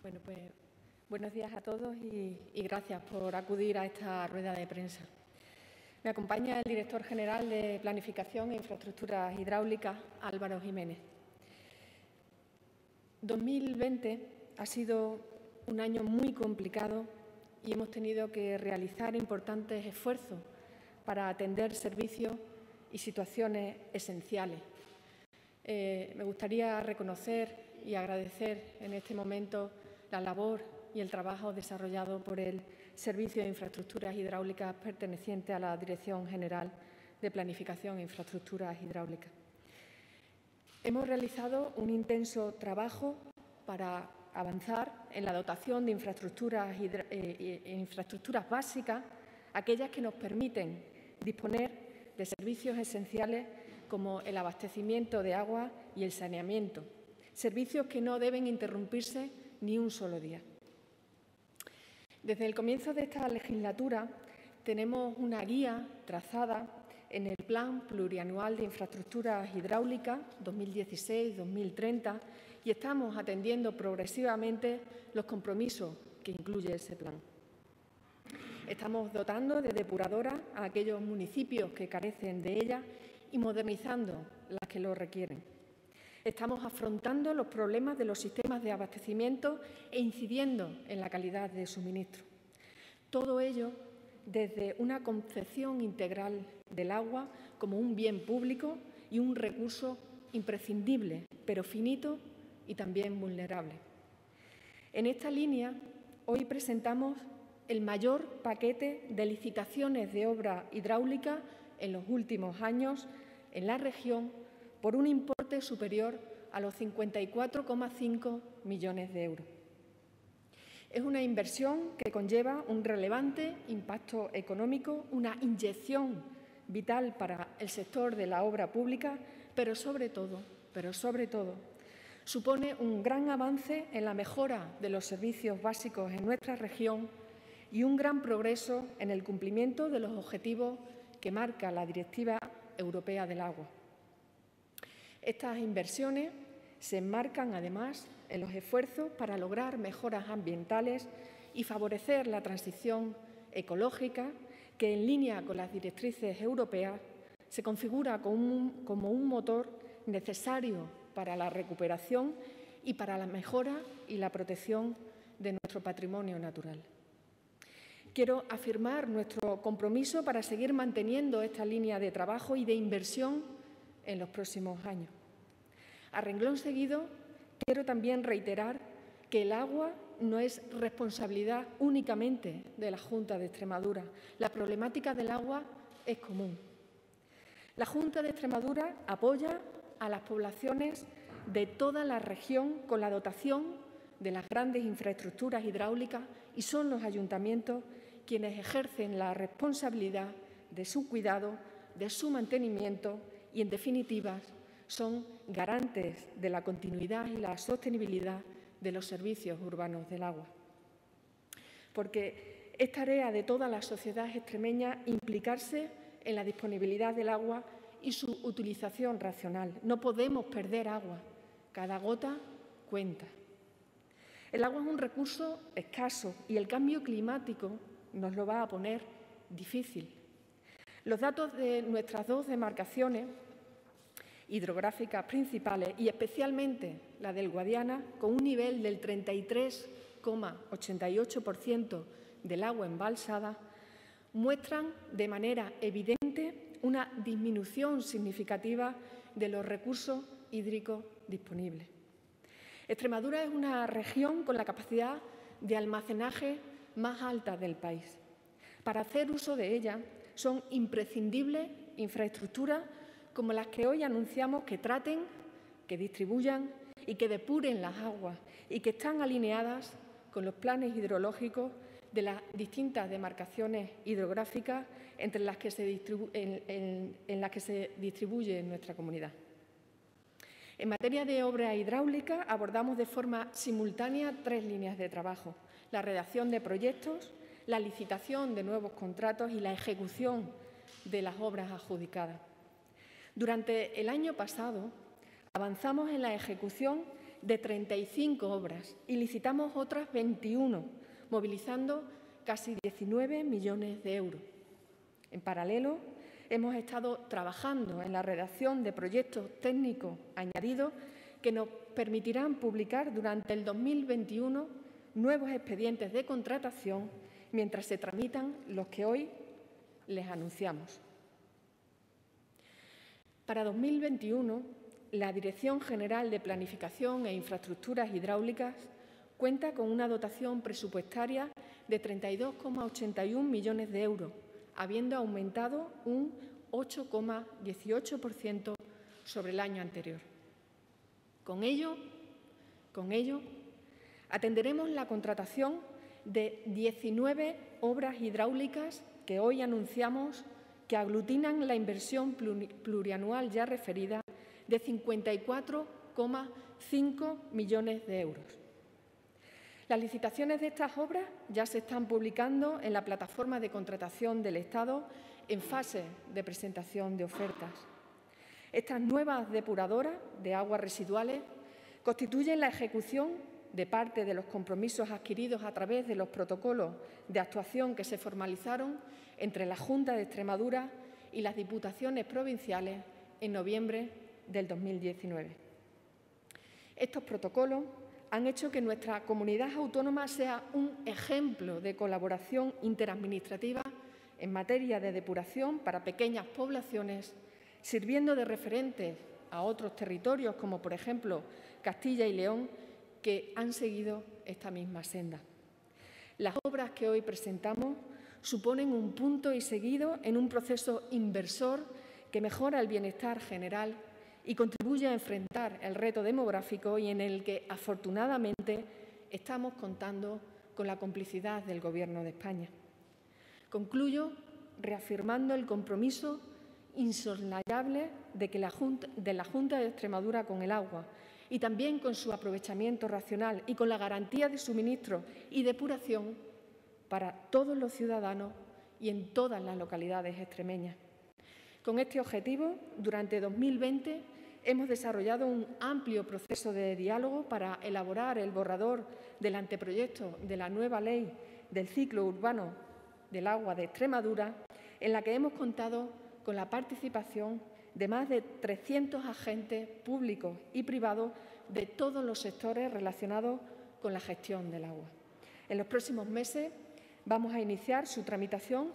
Bueno, pues buenos días a todos y gracias por acudir a esta rueda de prensa. Me acompaña el director general de Planificación e Infraestructuras Hidráulicas, Álvaro Jiménez. 2020 ha sido un año muy complicado y hemos tenido que realizar importantes esfuerzos para atender servicios y situaciones esenciales. Me gustaría reconocer y agradecer en este momento la labor y el trabajo desarrollado por el Servicio de Infraestructuras Hidráulicas perteneciente a la Dirección General de Planificación e Infraestructuras Hidráulicas. Hemos realizado un intenso trabajo para avanzar en la dotación de infraestructuras básicas, aquellas que nos permiten disponer de servicios esenciales como el abastecimiento de agua y el saneamiento, servicios que no deben interrumpirse ni un solo día. Desde el comienzo de esta legislatura tenemos una guía trazada en el Plan Plurianual de Infraestructuras Hidráulicas 2016-2030 y estamos atendiendo progresivamente los compromisos que incluye ese plan. Estamos dotando de depuradoras a aquellos municipios que carecen de ellas y modernizando las que lo requieren. Estamos afrontando los problemas de los sistemas de abastecimiento e incidiendo en la calidad de suministro. Todo ello desde una concepción integral del agua como un bien público y un recurso imprescindible, pero finito y también vulnerable. En esta línea, hoy presentamos el mayor paquete de licitaciones de obra hidráulica en los últimos años en la región por un importe superior a los 54,5 millones de euros. Es una inversión que conlleva un relevante impacto económico, una inyección vital para el sector de la obra pública, pero sobre todo, supone un gran avance en la mejora de los servicios básicos en nuestra región y un gran progreso en el cumplimiento de los objetivos que marca la Directiva Europea del Agua. Estas inversiones se enmarcan, además, en los esfuerzos para lograr mejoras ambientales y favorecer la transición ecológica que, en línea con las directrices europeas, se configura como un motor necesario para la recuperación y para la mejora y la protección de nuestro patrimonio natural. Quiero afirmar nuestro compromiso para seguir manteniendo esta línea de trabajo y de inversión en los próximos años. A renglón seguido, quiero también reiterar que el agua no es responsabilidad únicamente de la Junta de Extremadura. La problemática del agua es común. La Junta de Extremadura apoya a las poblaciones de toda la región con la dotación de las grandes infraestructuras hidráulicas y son los ayuntamientos quienes ejercen la responsabilidad de su cuidado, de su mantenimiento y, en definitiva, son garantes de la continuidad y la sostenibilidad de los servicios urbanos del agua. Porque es tarea de toda la sociedad extremeña implicarse en la disponibilidad del agua y su utilización racional. No podemos perder agua. Cada gota cuenta. El agua es un recurso escaso y el cambio climático nos lo va a poner difícil. Los datos de nuestras dos demarcaciones hidrográficas principales y especialmente la del Guadiana, con un nivel del 33,88% del agua embalsada, muestran de manera evidente una disminución significativa de los recursos hídricos disponibles. Extremadura es una región con la capacidad de almacenaje más alta del país. Para hacer uso de ella son imprescindibles infraestructuras como las que hoy anunciamos que traten, que distribuyan y que depuren las aguas y que están alineadas con los planes hidrológicos de las distintas demarcaciones hidrográficas en las que se distribuye nuestra comunidad. En materia de obra hidráulica abordamos de forma simultánea 3 líneas de trabajo: la redacción de proyectos, la licitación de nuevos contratos y la ejecución de las obras adjudicadas. Durante el año pasado avanzamos en la ejecución de 35 obras y licitamos otras 21, movilizando casi 19 millones de euros. En paralelo, hemos estado trabajando en la redacción de proyectos técnicos añadidos que nos permitirán publicar durante el 2021 nuevos expedientes de contratación mientras se tramitan los que hoy les anunciamos. Para 2021, la Dirección General de Planificación e Infraestructuras Hidráulicas cuenta con una dotación presupuestaria de 32,81 millones de euros, habiendo aumentado un 8,18% sobre el año anterior. Con ello, atenderemos la contratación de 19 obras hidráulicas que hoy anunciamos que aglutinan la inversión plurianual ya referida de 54,5 millones de euros. Las licitaciones de estas obras ya se están publicando en la plataforma de contratación del Estado en fase de presentación de ofertas. Estas nuevas depuradoras de aguas residuales constituyen la ejecución de parte de los compromisos adquiridos a través de los protocolos de actuación que se formalizaron entre la Junta de Extremadura y las Diputaciones provinciales en noviembre del 2019. Estos protocolos han hecho que nuestra comunidad autónoma sea un ejemplo de colaboración interadministrativa en materia de depuración para pequeñas poblaciones, sirviendo de referente a otros territorios, como por ejemplo Castilla y León, que han seguido esta misma senda. Las obras que hoy presentamos suponen un punto y seguido en un proceso inversor que mejora el bienestar general y contribuye a enfrentar el reto demográfico y en el que, afortunadamente, estamos contando con la complicidad del Gobierno de España. Concluyo reafirmando el compromiso insoslayable de la Junta de Extremadura con el agua y también con su aprovechamiento racional y con la garantía de suministro y depuración para todos los ciudadanos y en todas las localidades extremeñas. Con este objetivo, durante 2020 hemos desarrollado un amplio proceso de diálogo para elaborar el borrador del anteproyecto de la nueva Ley del Ciclo Urbano del Agua de Extremadura, en la que hemos contado con la participación de más de 300 agentes públicos y privados de todos los sectores relacionados con la gestión del agua. En los próximos meses vamos a iniciar su tramitación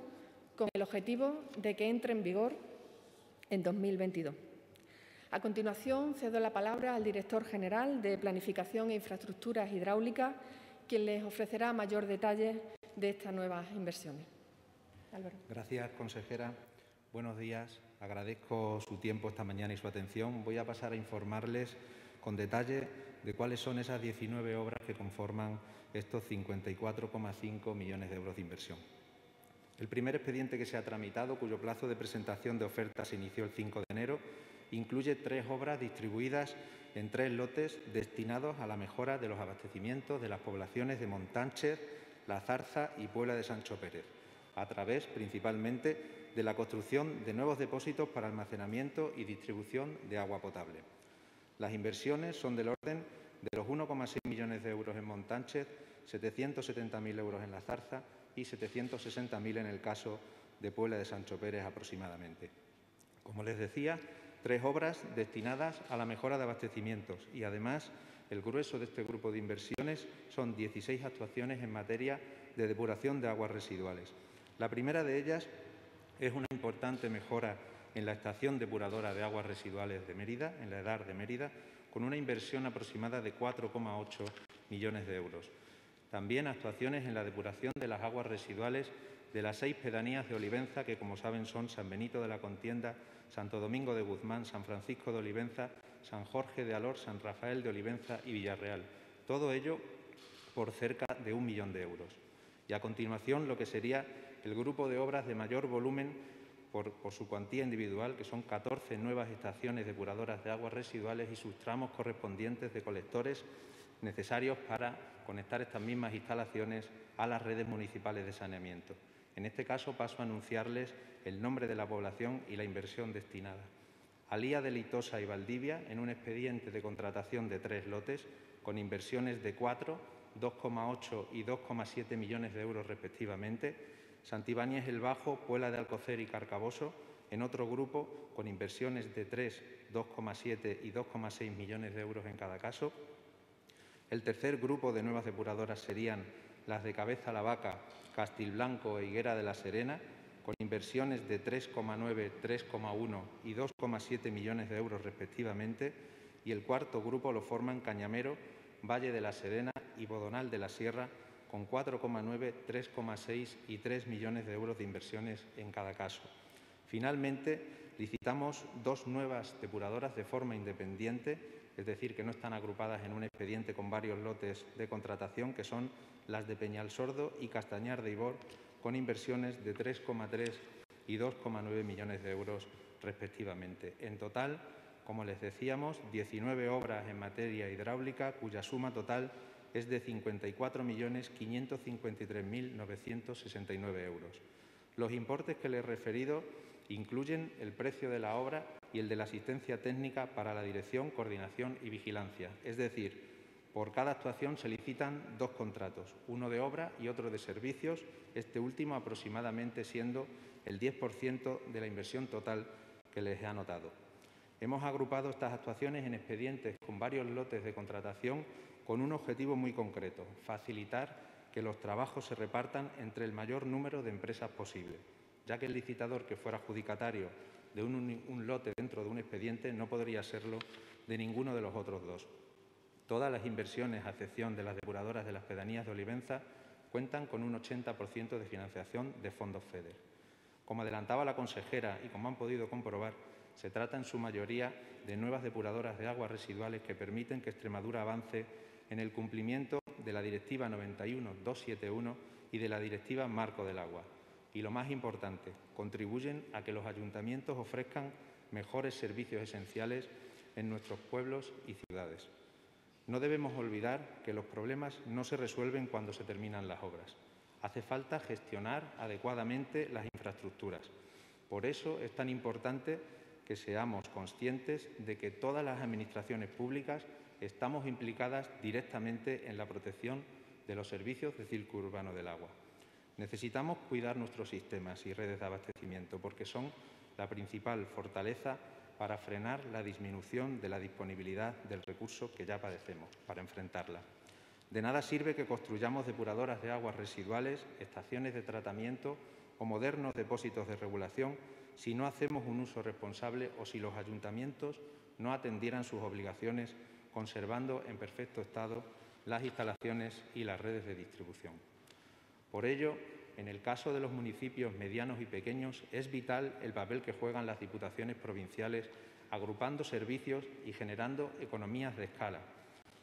con el objetivo de que entre en vigor en 2022. A continuación, cedo la palabra al director general de Planificación e Infraestructuras Hidráulicas, quien les ofrecerá mayor detalle de estas nuevas inversiones. Álvaro. Gracias, consejera. Buenos días. Agradezco su tiempo esta mañana y su atención. Voy a pasar a informarles con detalle de cuáles son esas 19 obras que conforman estos 54,5 millones de euros de inversión. El primer expediente que se ha tramitado, cuyo plazo de presentación de ofertas se inició el 5 de enero, incluye 3 obras distribuidas en 3 lotes destinados a la mejora de los abastecimientos de las poblaciones de Montánchez, La Zarza y Puebla de Sancho Pérez, a través principalmente de la construcción de nuevos depósitos para almacenamiento y distribución de agua potable. Las inversiones son del orden de los 1,6 millones de euros en Montánchez, 770.000 euros en La Zarza y 760.000 en el caso de Puebla de Sancho Pérez aproximadamente. Como les decía, 3 obras destinadas a la mejora de abastecimientos y, además, el grueso de este grupo de inversiones son 16 actuaciones en materia de depuración de aguas residuales. La primera de ellas es una importante mejora en la estación depuradora de aguas residuales de Mérida, en la EDAR de Mérida, con una inversión aproximada de 4,8 millones de euros. También actuaciones en la depuración de las aguas residuales de las 6 pedanías de Olivenza, que, como saben, son San Benito de la Contienda, Santo Domingo de Guzmán, San Francisco de Olivenza, San Jorge de Alor, San Rafael de Olivenza y Villarreal. Todo ello por cerca de 1 millón de euros. Y a continuación, lo que sería el grupo de obras de mayor volumen por su cuantía individual, que son 14 nuevas estaciones depuradoras de aguas residuales y sus tramos correspondientes de colectores necesarios para conectar estas mismas instalaciones a las redes municipales de saneamiento. En este caso paso a anunciarles el nombre de la población y la inversión destinada. Alía de Litosa y Valdivia en un expediente de contratación de 3 lotes con inversiones de 4, 2,8 y 2,7 millones de euros respectivamente. Santibáñez el Bajo, Puela de Alcocer y Carcaboso en otro grupo con inversiones de 3, 2,7 y 2,6 millones de euros en cada caso. El tercer grupo de nuevas depuradoras serían las de Cabeza la Vaca, Castilblanco e Higuera de la Serena, con inversiones de 3,9, 3,1 y 2,7 millones de euros respectivamente, y el cuarto grupo lo forman Cañamero, Valle de la Serena y Bodonal de la Sierra, con 4,9, 3,6 y 3 millones de euros de inversiones en cada caso. Finalmente, licitamos 2 nuevas depuradoras de forma independiente, es decir, que no están agrupadas en un expediente con varios lotes de contratación, que son las de Peñalsordo y Castañar de Ibor, con inversiones de 3,3 y 2,9 millones de euros respectivamente. En total, como les decíamos, 19 obras en materia hidráulica, cuya suma total es de 54.553.969 euros. Los importes que les he referido incluyen el precio de la obra y el de la asistencia técnica para la dirección, coordinación y vigilancia. Es decir, por cada actuación se licitan 2 contratos, uno de obra y otro de servicios, este último aproximadamente siendo el 10% de la inversión total que les he anotado. Hemos agrupado estas actuaciones en expedientes con varios lotes de contratación con un objetivo muy concreto: facilitar que los trabajos se repartan entre el mayor número de empresas posible, ya que el licitador que fuera adjudicatario de un lote dentro de un expediente no podría serlo de ninguno de los otros 2. Todas las inversiones, a excepción de las depuradoras de las pedanías de Olivenza, cuentan con un 80% de financiación de fondos FEDER. Como adelantaba la consejera y como han podido comprobar, se trata en su mayoría de nuevas depuradoras de aguas residuales que permiten que Extremadura avance en el cumplimiento de la Directiva 91/271 y de la Directiva Marco del Agua. Y lo más importante, contribuyen a que los ayuntamientos ofrezcan mejores servicios esenciales en nuestros pueblos y ciudades. No debemos olvidar que los problemas no se resuelven cuando se terminan las obras. Hace falta gestionar adecuadamente las infraestructuras. Por eso es tan importante que seamos conscientes de que todas las administraciones públicas estamos implicadas directamente en la protección de los servicios de ciclo urbano del agua. Necesitamos cuidar nuestros sistemas y redes de abastecimiento porque son la principal fortaleza para frenar la disminución de la disponibilidad del recurso que ya padecemos, para enfrentarla. De nada sirve que construyamos depuradoras de aguas residuales, estaciones de tratamiento o modernos depósitos de regulación si no hacemos un uso responsable o si los ayuntamientos no atendieran sus obligaciones conservando en perfecto estado las instalaciones y las redes de distribución. Por ello, en el caso de los municipios medianos y pequeños, es vital el papel que juegan las diputaciones provinciales agrupando servicios y generando economías de escala,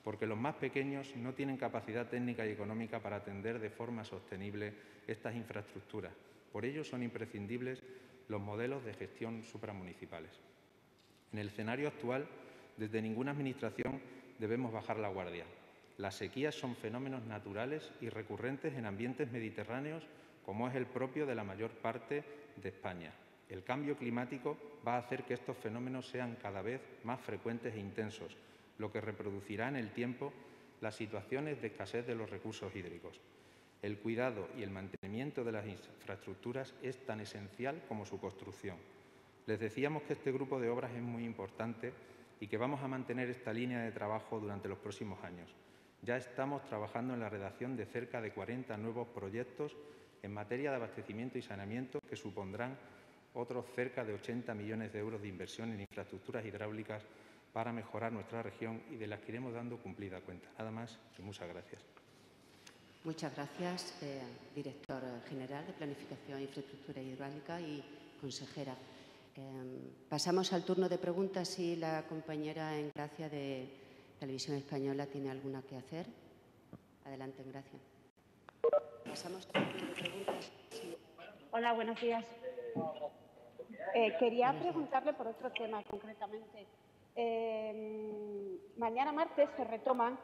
porque los más pequeños no tienen capacidad técnica y económica para atender de forma sostenible estas infraestructuras. Por ello, son imprescindibles los modelos de gestión supramunicipales. En el escenario actual, desde ninguna administración debemos bajar la guardia. Las sequías son fenómenos naturales y recurrentes en ambientes mediterráneos, como es el propio de la mayor parte de España. El cambio climático va a hacer que estos fenómenos sean cada vez más frecuentes e intensos, lo que reproducirá en el tiempo las situaciones de escasez de los recursos hídricos. El cuidado y el mantenimiento de las infraestructuras es tan esencial como su construcción. Les decíamos que este grupo de obras es muy importante y que vamos a mantener esta línea de trabajo durante los próximos años. Ya estamos trabajando en la redacción de cerca de 40 nuevos proyectos en materia de abastecimiento y saneamiento que supondrán otros cerca de 80 millones de euros de inversión en infraestructuras hidráulicas para mejorar nuestra región y de las que iremos dando cumplida cuenta. Nada más y muchas gracias. Muchas gracias, director general de Planificación, Infraestructura Hidráulica y consejera. Pasamos al turno de preguntas. Si la compañera Engracia de Televisión Española tiene alguna que hacer. Adelante, Engracia. Pasamos al turno de preguntas. Sí. Hola, buenos días. Quería preguntarle por otro tema concretamente. Mañana martes se retoman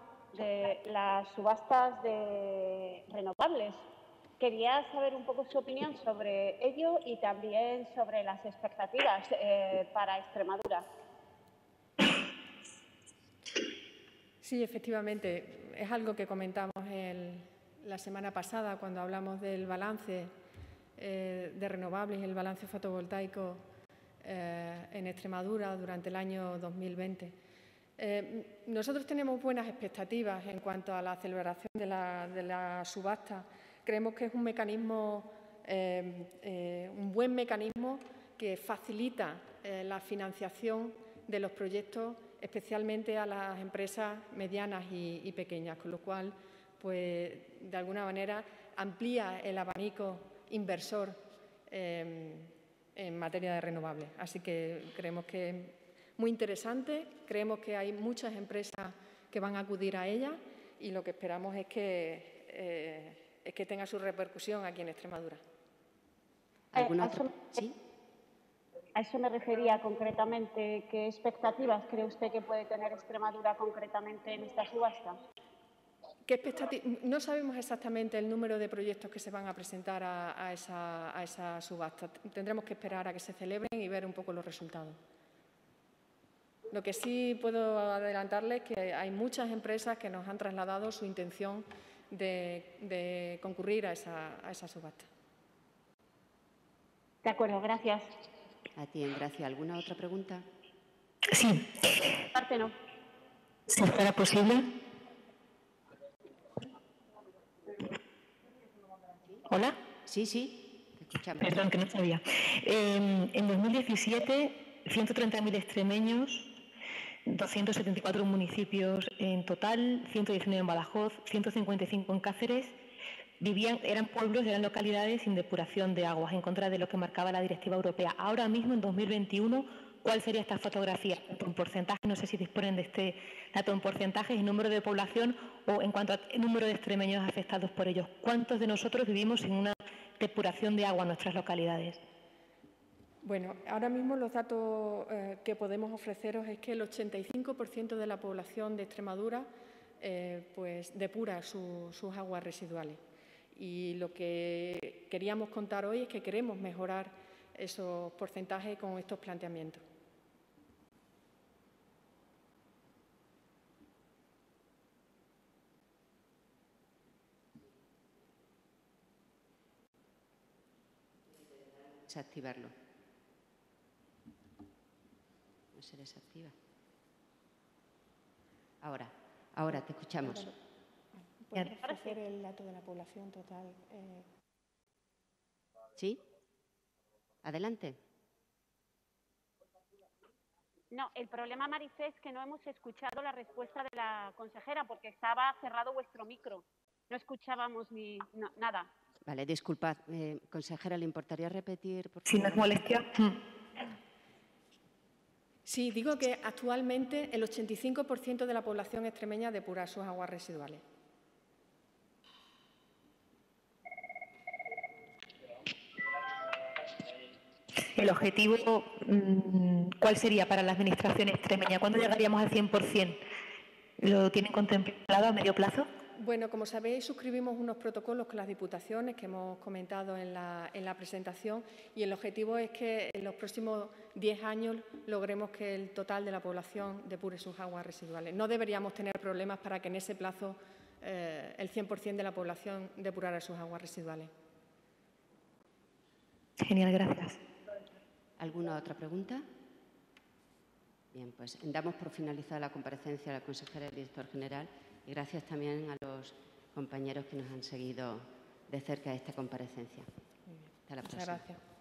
las subastas de renovables Quería saber un poco su opinión sobre ello y también sobre las expectativas para Extremadura. Sí, efectivamente, es algo que comentamos la semana pasada cuando hablamos del balance de renovables y el balance fotovoltaico en Extremadura durante el año 2020. Nosotros tenemos buenas expectativas en cuanto a la celebración de la subasta. Creemos que es un mecanismo, un buen mecanismo que facilita la financiación de los proyectos, especialmente a las empresas medianas y pequeñas, con lo cual, pues, de alguna manera, amplía el abanico inversor en materia de renovables. Así que creemos que es muy interesante, creemos que hay muchas empresas que van a acudir a ella y lo que esperamos es que tenga su repercusión aquí en Extremadura. ¿Alguna otra? ¿Sí? A eso me refería concretamente. ¿Qué expectativas cree usted que puede tener Extremadura concretamente en esta subasta? No sabemos exactamente el número de proyectos que se van a presentar a esa subasta. Tendremos que esperar a que se celebren y ver un poco los resultados. Lo que sí puedo adelantarles es que hay muchas empresas que nos han trasladado su intención de concurrir a esa subasta. De acuerdo, gracias. A ti, Gracia. ¿Alguna otra pregunta? Sí. Parte no. Si fuera posible. ¿Hola? Sí, sí, te escuchamos. Perdón, que no sabía. En 2017, 130.000 extremeños, 274 municipios en total, 119 en Badajoz, 155 en Cáceres, eran pueblos, eran localidades sin depuración de aguas, en contra de lo que marcaba la directiva europea. Ahora mismo, en 2021, ¿cuál sería esta fotografía? En porcentaje, no sé si disponen de este dato en porcentajes, en número de población o en cuanto al número de extremeños afectados por ellos. ¿Cuántos de nosotros vivimos sin una depuración de agua en nuestras localidades? Bueno, ahora mismo los datos que podemos ofreceros es que el 85% de la población de Extremadura pues depura sus aguas residuales. Y lo que queríamos contar hoy es que queremos mejorar esos porcentajes con estos planteamientos. Desactivarlo. No se desactiva. Ahora te escuchamos. ¿Puedes ofrecer el dato de la población total? ¿Sí? Adelante. No, el problema, Maricé, es que no hemos escuchado la respuesta de la consejera porque estaba cerrado vuestro micro. No escuchábamos nada. Vale, disculpad. Consejera, ¿le importaría repetir, por favor? Si no es molestia. Sí, digo que actualmente el 85% de la población extremeña depura sus aguas residuales. El objetivo, ¿cuál sería para la Administración extremeña? ¿Cuándo llegaríamos al 100%? ¿Lo tienen contemplado a medio plazo? Bueno, como sabéis, suscribimos unos protocolos con las diputaciones que hemos comentado en la presentación y el objetivo es que en los próximos 10 años logremos que el total de la población depure sus aguas residuales. No deberíamos tener problemas para que en ese plazo el 100% de la población depurara sus aguas residuales. Genial, gracias. ¿Alguna otra pregunta? Bien, pues damos por finalizada la comparecencia de la consejera y el director general y gracias también a los compañeros que nos han seguido de cerca esta comparecencia. Hasta la próxima. Muchas gracias.